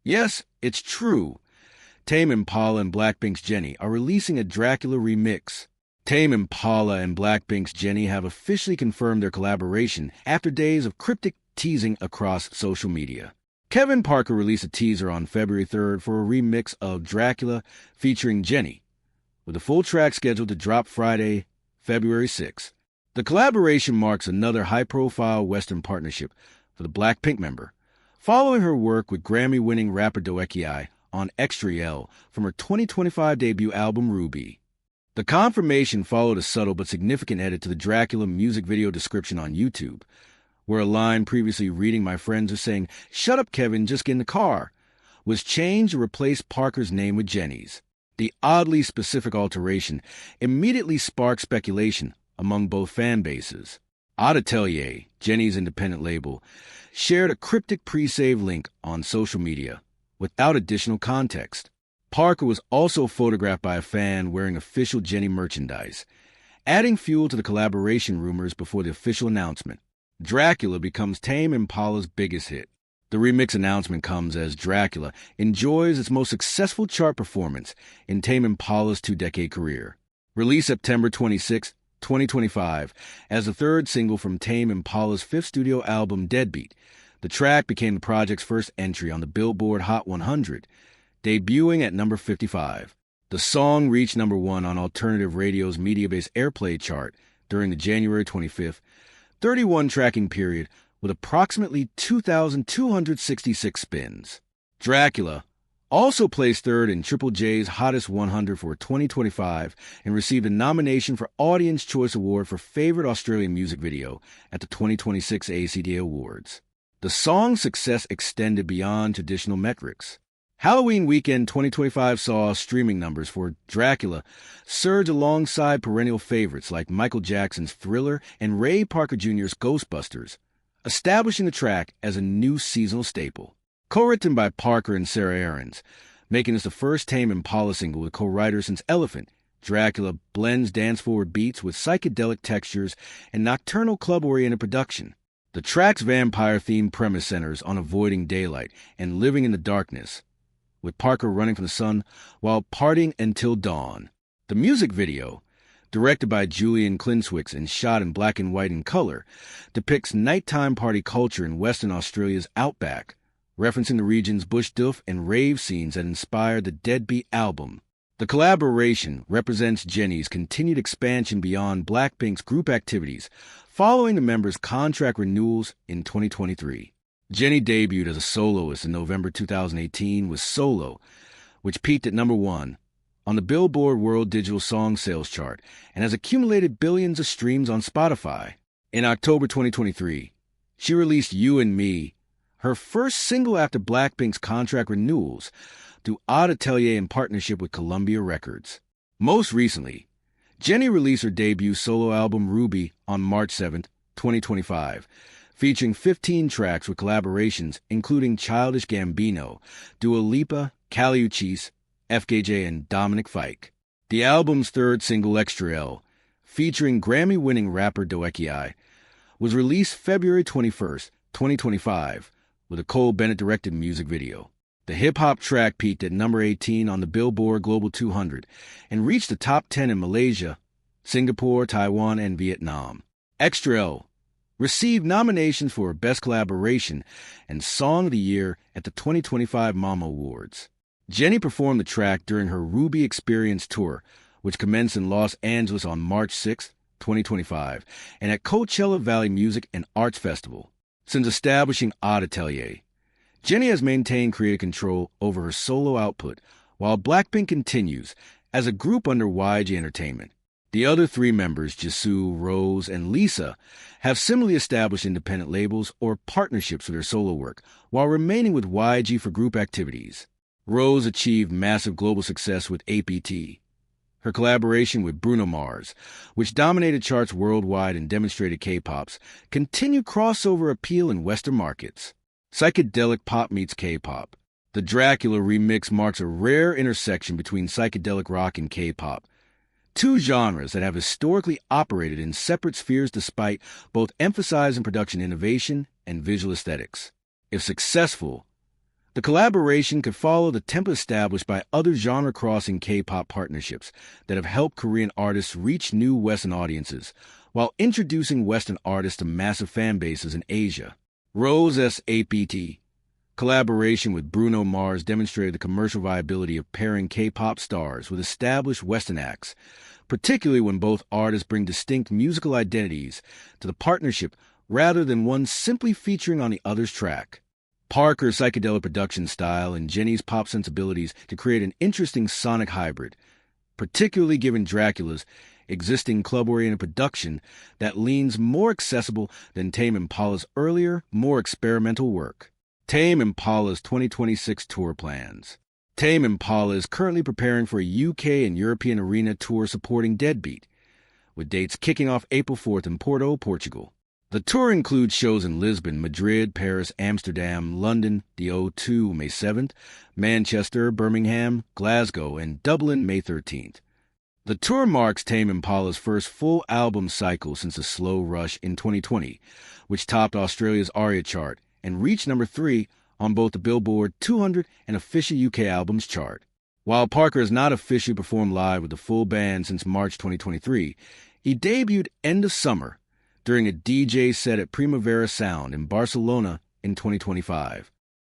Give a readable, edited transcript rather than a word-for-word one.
Yes, it's true. Tame Impala and BLACKPINK's Jennie are releasing a Dracula remix. Tame Impala and BLACKPINK's Jennie have officially confirmed their collaboration after days of cryptic teasing across social media. Kevin Parker released a teaser on February 3rd for a remix of Dracula featuring Jennie, with a full track scheduled to drop Friday, February 6th. The collaboration marks another high-profile Western partnership for the BLACKPINK member, following her work with Grammy-winning rapper Dracula on Extra from her 2025 debut album Ruby. The confirmation followed a subtle but significant edit to the Dracula music video description on YouTube, where a line previously reading "My friends are saying, 'Shut up, Kevin, just get in the car,' was changed to replace Parker's name with Jennie's. The oddly specific alteration immediately sparked speculation among both fan bases. Odd Atelier, Jennie's independent label, shared a cryptic pre-save link on social media without additional context. Parker was also photographed by a fan wearing official Jennie merchandise, adding fuel to the collaboration rumors before the official announcement. Dracula becomes Tame Impala's biggest hit. The remix announcement comes as Dracula enjoys its most successful chart performance in Tame Impala's two-decade career. Released September 26, 2025, as the third single from Tame Impala's fifth studio album Deadbeat, the track became the project's first entry on the Billboard Hot 100, debuting at number 55. The song reached number 1 on alternative radio's media-based airplay chart during the January 25th, 31 tracking period with approximately 2,266 spins. Dracula also placed third in Triple J's Hottest 100 for 2025 and received a nomination for Audience Choice Award for Favorite Australian Music Video at the 2026 ACDA Awards. The song's success extended beyond traditional metrics. Halloween weekend 2025 saw streaming numbers for Dracula surge alongside perennial favorites like Michael Jackson's Thriller and Ray Parker Jr.'s Ghostbusters, establishing the track as a new seasonal staple. Co-written by Parker and Sarah Aarons, making this the first Tame Impala single with co-writers since Elephant, Dracula blends dance-forward beats with psychedelic textures and nocturnal club-oriented production. The track's vampire-themed premise centers on avoiding daylight and living in the darkness, with Parker running from the sun while partying until dawn. The music video, directed by Julian Klinswicks and shot in black and white in color, depicts nighttime party culture in Western Australia's outback, referencing the region's bush doof and rave scenes that inspired the Deadbeat album. The collaboration represents Jennie's continued expansion beyond BLACKPINK's group activities following the members' contract renewals in 2023. Jennie debuted as a soloist in November 2018 with Solo, which peaked at number 1 on the Billboard World Digital Song Sales chart and has accumulated billions of streams on Spotify. In October 2023, she released You and Me, her first single after BLACKPINK's contract renewals, through Odd Atelier in partnership with Columbia Records. Most recently, Jennie released her debut solo album Ruby on March 7, 2025, featuring 15 tracks with collaborations including Childish Gambino, Dua Lipa, Kali Uchis, FKJ, and Dominic Fike. The album's third single, Extra L, featuring Grammy-winning rapper Dracula, was released February 21, 2025, with a Cole Bennett-directed music video. The hip-hop track peaked at number 18 on the Billboard Global 200 and reached the top 10 in Malaysia, Singapore, Taiwan, and Vietnam. Extra L received nominations for Best Collaboration and Song of the Year at the 2025 MAMA Awards. Jennie performed the track during her Ruby Experience tour, which commenced in Los Angeles on March 6, 2025, and at Coachella Valley Music and Arts Festival. Since establishing Odd Atelier, Jennie has maintained creative control over her solo output, while BLACKPINK continues as a group under YG Entertainment. The other three members, Jisoo, Rose, and Lisa, have similarly established independent labels or partnerships for their solo work, while remaining with YG for group activities. Rose achieved massive global success with APT, her collaboration with Bruno Mars, which dominated charts worldwide and demonstrated K-pop's continued crossover appeal in Western markets. Psychedelic pop meets K-pop. The Dracula remix marks a rare intersection between psychedelic rock and K-pop, two genres that have historically operated in separate spheres despite both emphasizing production innovation and visual aesthetics. If successful, The collaboration could follow the template established by other genre-crossing K-pop partnerships that have helped Korean artists reach new Western audiences, while introducing Western artists to massive fan bases in Asia. Rose S.A.P.T. collaboration with Bruno Mars demonstrated the commercial viability of pairing K-pop stars with established Western acts, particularly when both artists bring distinct musical identities to the partnership rather than one simply featuring on the other's track. Parker's psychedelic production style and Jennie's pop sensibilities to create an interesting sonic hybrid, particularly given Dracula's existing club-oriented production that leans more accessible than Tame Impala's earlier, more experimental work. Tame Impala's 2026 tour plans. Tame Impala is currently preparing for a UK and European arena tour supporting Deadbeat, with dates kicking off April 4th in Porto, Portugal. The tour includes shows in Lisbon, Madrid, Paris, Amsterdam, London, the O2, May 7th, Manchester, Birmingham, Glasgow, and Dublin, May 13th. The tour marks Tame Impala's first full album cycle since The Slow Rush in 2020, which topped Australia's ARIA chart and reached number 3 on both the Billboard 200 and official UK albums chart. While Parker has not officially performed live with the full band since March 2023, he debuted end of summer during a DJ set at Primavera Sound in Barcelona in 2025.